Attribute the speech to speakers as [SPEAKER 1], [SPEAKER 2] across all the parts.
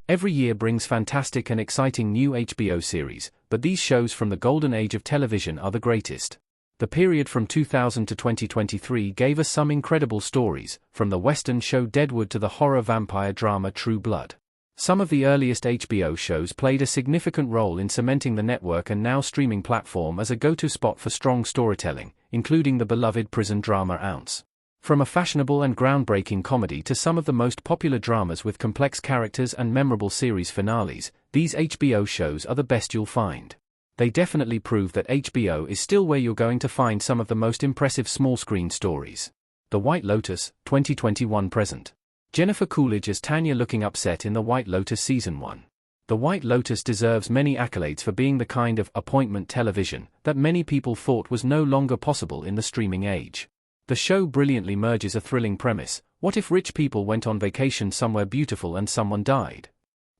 [SPEAKER 1] Every year brings fantastic and exciting new HBO series, but these shows from the golden age of television are the greatest. The period from 2000 to 2023 gave us some incredible stories, from the Western show Deadwood to the horror vampire drama True Blood. Some of the earliest HBO shows played a significant role in cementing the network and now streaming platform as a go-to spot for strong storytelling, including the beloved prison drama Ounce. From a fashionable and groundbreaking comedy to some of the most popular dramas with complex characters and memorable series finales, these HBO shows are the best you'll find. They definitely prove that HBO is still where you're going to find some of the most impressive small-screen stories. The White Lotus, 2021 present. Jennifer Coolidge as Tanya looking upset in The White Lotus Season 1. The White Lotus deserves many accolades for being the kind of appointment television that many people thought was no longer possible in the streaming age. The show brilliantly merges a thrilling premise: what if rich people went on vacation somewhere beautiful and someone died?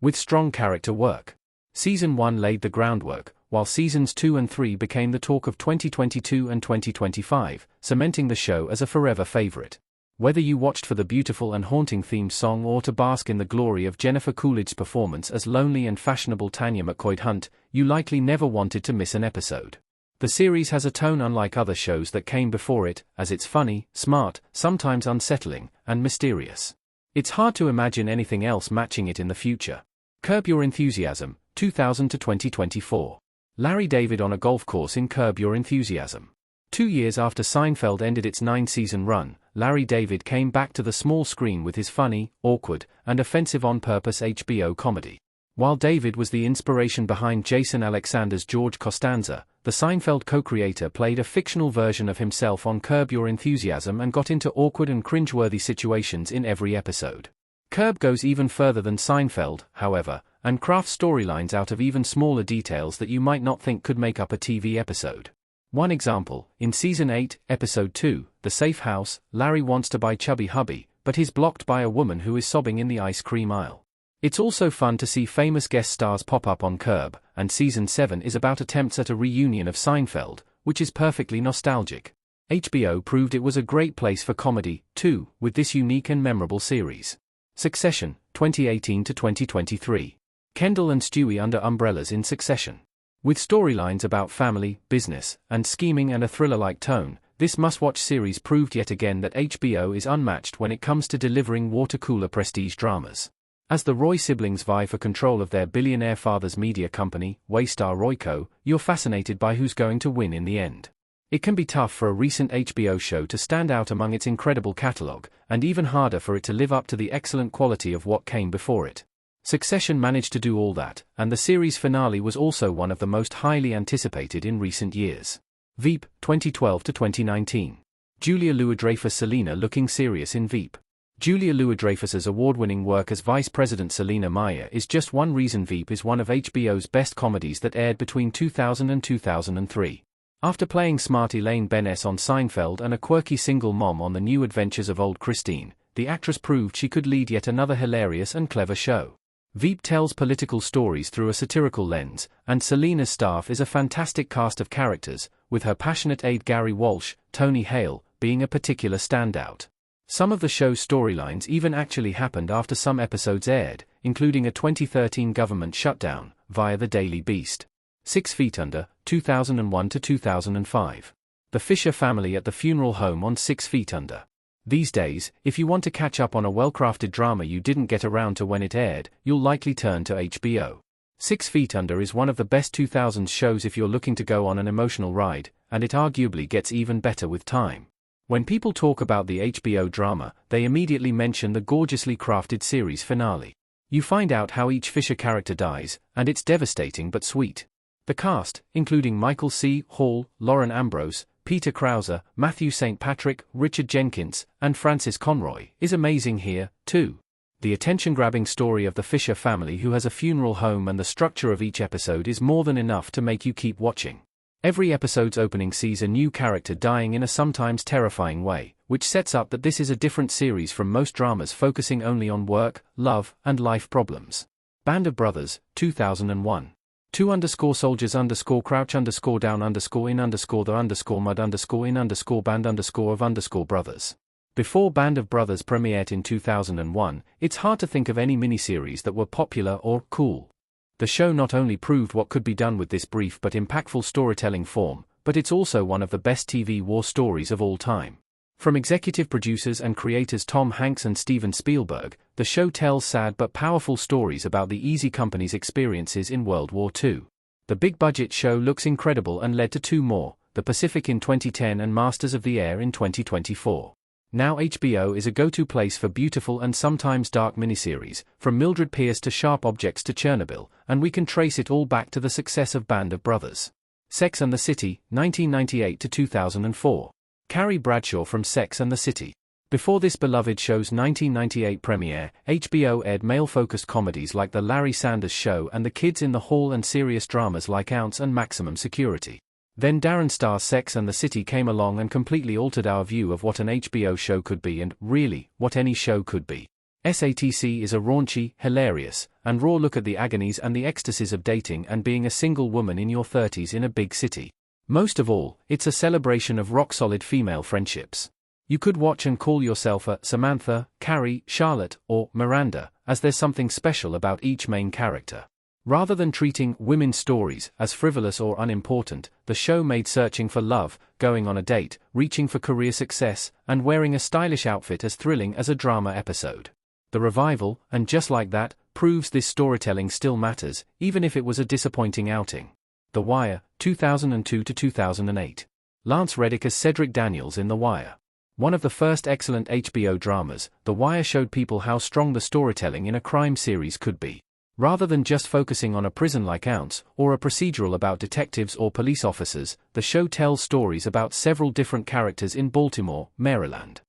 [SPEAKER 1] With strong character work. Season 1 laid the groundwork, while Seasons 2 and 3 became the talk of 2022 and 2025, cementing the show as a forever favorite. Whether you watched for the beautiful and haunting theme song or to bask in the glory of Jennifer Coolidge's performance as lonely and fashionable Tanya McCoy Hunt, you likely never wanted to miss an episode. The series has a tone unlike other shows that came before it, as it's funny, smart, sometimes unsettling, and mysterious. It's hard to imagine anything else matching it in the future. Curb Your Enthusiasm, 2000 to 2024. Larry David on a golf course in Curb Your Enthusiasm. 2 years after Seinfeld ended its 9-season run, Larry David came back to the small screen with his funny, awkward, and offensive on-purpose HBO comedy. While David was the inspiration behind Jason Alexander's George Costanza, the Seinfeld co-creator played a fictional version of himself on Curb Your Enthusiasm and got into awkward and cringeworthy situations in every episode. Curb goes even further than Seinfeld, however, and crafts storylines out of even smaller details that you might not think could make up a TV episode. One example, in Season 8, Episode 2, The Safe House, Larry wants to buy Chubby Hubby, but he's blocked by a woman who is sobbing in the ice cream aisle. It's also fun to see famous guest stars pop up on Curb, and Season 7 is about attempts at a reunion of Seinfeld, which is perfectly nostalgic. HBO proved it was a great place for comedy, too, with this unique and memorable series. Succession, 2018 to 2023. Kendall and Stewie under umbrellas in Succession. With storylines about family, business, and scheming and a thriller-like tone, this must-watch series proved yet again that HBO is unmatched when it comes to delivering water-cooler prestige dramas. As the Roy siblings vie for control of their billionaire father's media company, Waystar Royco, you're fascinated by who's going to win in the end. It can be tough for a recent HBO show to stand out among its incredible catalog, and even harder for it to live up to the excellent quality of what came before it. Succession managed to do all that, and the series finale was also one of the most highly anticipated in recent years. Veep, 2012 to 2019. Julia Louis-Dreyfus Selena looking serious in Veep. Julia Louis-Dreyfus's award-winning work as Vice President Selena Meyer is just one reason Veep is one of HBO's best comedies that aired between 2000 and 2003. After playing smart Elaine Benes on Seinfeld and a quirky single mom on The New Adventures of Old Christine, the actress proved she could lead yet another hilarious and clever show. Veep tells political stories through a satirical lens, and Selena's staff is a fantastic cast of characters, with her passionate aide Gary Walsh, Tony Hale, being a particular standout. Some of the show's storylines even actually happened after some episodes aired, including a 2013 government shutdown, via The Daily Beast. 6 Feet Under, 2001 to 2005. The Fisher family at the funeral home on 6 Feet Under. These days, if you want to catch up on a well-crafted drama you didn't get around to when it aired, you'll likely turn to HBO. 6 Feet Under is one of the best 2000s shows if you're looking to go on an emotional ride, and it arguably gets even better with time. When people talk about the HBO drama, they immediately mention the gorgeously crafted series finale. You find out how each Fisher character dies, and it's devastating but sweet. The cast, including Michael C. Hall, Lauren Ambrose, Peter Krause, Matthew St. Patrick, Richard Jenkins, and Francis Conroy, is amazing here, too. The attention-grabbing story of the Fisher family who has a funeral home and the structure of each episode is more than enough to make you keep watching. Every episode's opening sees a new character dying in a sometimes terrifying way, which sets up that this is a different series from most dramas focusing only on work, love, and life problems. Band of Brothers, 2001. 2_soldiers_crouch_down_in_the_mud_in_band_of brothers. Before Band of Brothers premiered in 2001, it's hard to think of any miniseries that were popular or cool. The show not only proved what could be done with this brief but impactful storytelling form, but it's also one of the best TV war stories of all time. From executive producers and creators Tom Hanks and Steven Spielberg, the show tells sad but powerful stories about the Easy Company's experiences in World War II. The big-budget show looks incredible and led to two more, The Pacific in 2010 and Masters of the Air in 2024. Now HBO is a go-to place for beautiful and sometimes dark miniseries, from Mildred Pierce to Sharp Objects to Chernobyl, and we can trace it all back to the success of Band of Brothers. Sex and the City, 1998 to 2004. Carrie Bradshaw from Sex and the City. Before this beloved show's 1998 premiere, HBO aired male-focused comedies like The Larry Sanders Show and The Kids in the Hall and serious dramas like Ounce and Maximum Security. Then Darren Star's Sex and the City came along and completely altered our view of what an HBO show could be and, really, what any show could be. SATC is a raunchy, hilarious, and raw look at the agonies and the ecstasies of dating and being a single woman in your 30s in a big city. Most of all, it's a celebration of rock-solid female friendships. You could watch and call yourself a Samantha, Carrie, Charlotte, or Miranda, as there's something special about each main character. Rather than treating women's stories as frivolous or unimportant, the show made searching for love, going on a date, reaching for career success, and wearing a stylish outfit as thrilling as a drama episode. The revival, and just like that, proves this storytelling still matters, even if it was a disappointing outing. The Wire, 2002 to 2008. Lance Reddick as Cedric Daniels in The Wire. One of the first excellent HBO dramas, The Wire showed people how strong the storytelling in a crime series could be. Rather than just focusing on a prison like Ounce, or a procedural about detectives or police officers, the show tells stories about several different characters in Baltimore, Maryland.